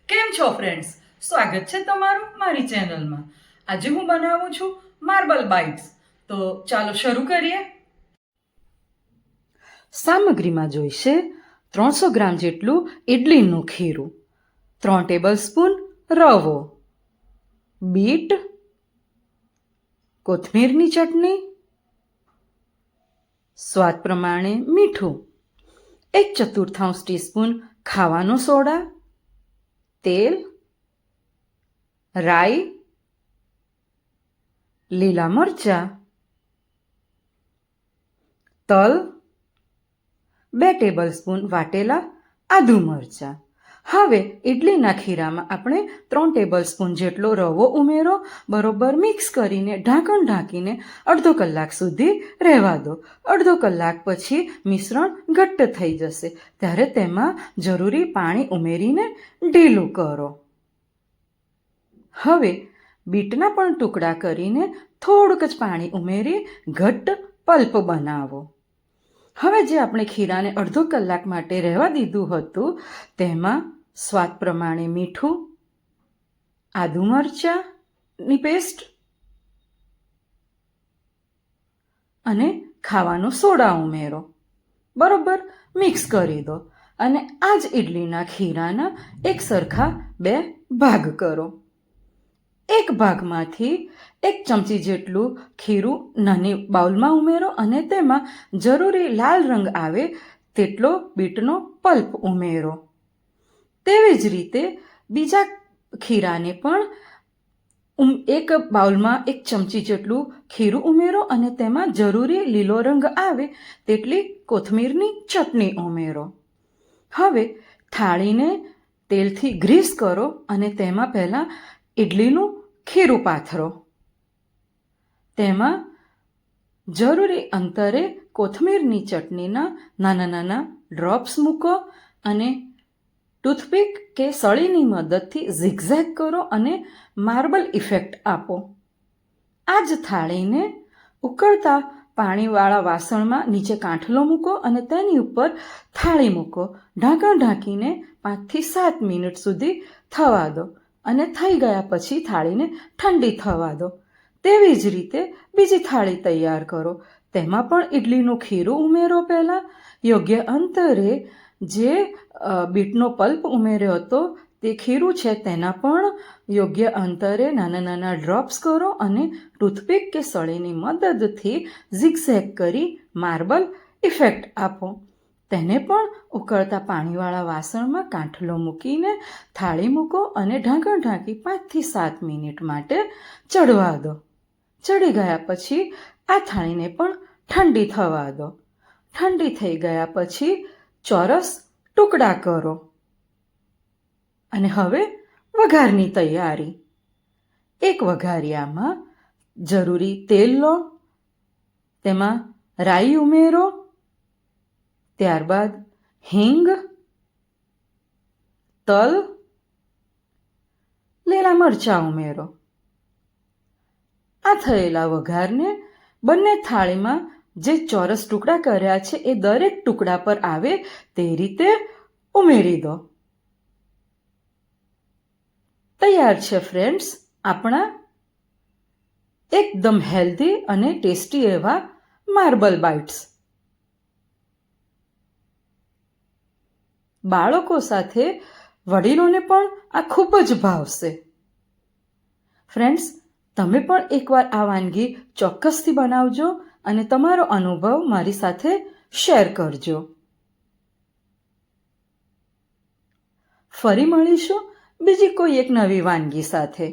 કેમ છો ફ્રેન્ડ્સ? સ્વાગત છે તમારું મારી ચેનલમાં. આજે હું બનાવું છું માર્બલ બાઇટ્સ. તો ચાલો શરૂ કરીએ. સામગ્રીમાં જોઈશે 300 ગ્રામ જેટલું ઇડલીનું ખીરું, 3 ટેબલસ્પૂન રવો, બીટ, કોથમીરની ચટણી, સ્વાદ પ્રમાણે મીઠું, 1/4 ટીસ્પૂન ખાવાનો સોડા, તેલ, રાઈ, લીલા મરચાં, તલ, 2 ટેબલસ્પૂન વાટેલા આદુ મરચાં. હવે ઇડલીના ખીરામાં આપણે 3 ટેબલસ્પૂન જેટલો રવો ઉમેરો, બરોબર મિક્સ કરીને ઢાંકણ ઢાંકીને અડધો કલાક સુધી રહેવા દો. અડધો કલાક પછી મિશ્રણ ઘટ્ટ થઈ જશે ત્યારે તેમાં જરૂરી પાણી ઉમેરીને ઢીલું કરો. હવે બીટના પણ ટુકડા કરીને થોડુંક જ પાણી ઉમેરી ઘટ્ટ પલ્પ બનાવો. હવે જે આપણે ખીરાને અડધો કલાક માટે રહેવા દીધું હતું તેમાં સ્વાદ પ્રમાણે મીઠું, આદુ મરચાંની પેસ્ટ અને ખાવાનો સોડા ઉમેરો. બરોબર મિક્સ કરી દો અને આ જ ઇડલીના ખીરાના એક સરખા 2 ભાગ કરો. એક ભાગમાંથી 1 ચમચી જેટલું ખીરું નાની બાઉલમાં ઉમેરો અને તેમાં જરૂરી લાલ રંગ આવે તેટલો બીટનો પલ્પ ઉમેરો. તેવી જ રીતે બીજા ખીરાને પણ એક બાઉલમાં 1 ચમચી જેટલું ખીરું ઉમેરો અને તેમાં જરૂરી લીલો રંગ આવે તેટલી કોથમીરની ચટણી ઉમેરો. હવે થાળીને તેલથી ગ્રીસ કરો અને તેમાં પહેલાં ઇડલીનું ખીરું પાથરો. તેમાં જરૂરી અંતરે કોથમીરની ચટણીના નાના નાના ડ્રોપ્સ મૂકો અને ટૂથપીક કે સળીની મદદથી ઝિગઝેગ કરો અને માર્બલ ઇફેક્ટ આપો. આ જ થાળીને ઉકળતા પાણીવાળા વાસણમાં નીચે કાંઠલો મૂકો અને તેની ઉપર થાળી મૂકો. ઢાંકણ ઢાંકીને 5 થી 7 મિનિટ સુધી થવા દો અને થઈ ગયા પછી થાળીને ઠંડી થવા દો. તેવી જ રીતે બીજી થાળી તૈયાર કરો. તેમાં પણ ઇડલીનું ખીરું ઉમેરો. પહેલાં યોગ્ય અંતરે જે બીટનો પલ્પ ઉમેર્યો હતો તે ખીરું છે તેના પણ યોગ્ય અંતરે નાના નાના ડ્રોપ્સ કરો અને ટૂથપીક કે સળીની મદદથી ઝિગઝેગ કરી માર્બલ ઇફેક્ટ આપો. તેને પણ ઉકળતા પાણીવાળા વાસણમાં કાંઠલો મૂકીને થાળી મૂકો અને ઢાંકણ ઢાંકી 5 થી 7 મિનિટ માટે ચડવા દો. ચડી ગયા પછી આ થાળીને પણ ઠંડી થવા દો. ઠંડી થઈ ગયા પછી ચોરસ ટુકડા કરો અને હવે વઘારની તૈયારી. એક વઘારિયામાં જરૂરી તેલ લો, તેમાં રાઈ ઉમેરો, ત્યારબાદ હિંગ, તલ, લીલા મરચાં ઉમેરો. આ થયેલા વઘારને બંને થાળીમાં જે ચોરસ ટુકડા કર્યા છે એ દરેક ટુકડા પર આવે તે રીતે ઉમેરી દો. તૈયાર છે ફ્રેન્ડ્સ આપણા એકદમ હેલ્ધી અને ટેસ્ટી એવા માર્બલ બાઇટ્સ. બાળકો સાથે વડીલોને પણ આ ખૂબ જ ભાવશે. ફ્રેન્ડ્સ તમે પણ એકવાર આ વાનગી ચોક્કસથી બનાવજો અને તમારો અનુભવ મારી સાથે શેર કરજો. ફરી મળીશું બીજી કોઈ એક નવી વાનગી સાથે.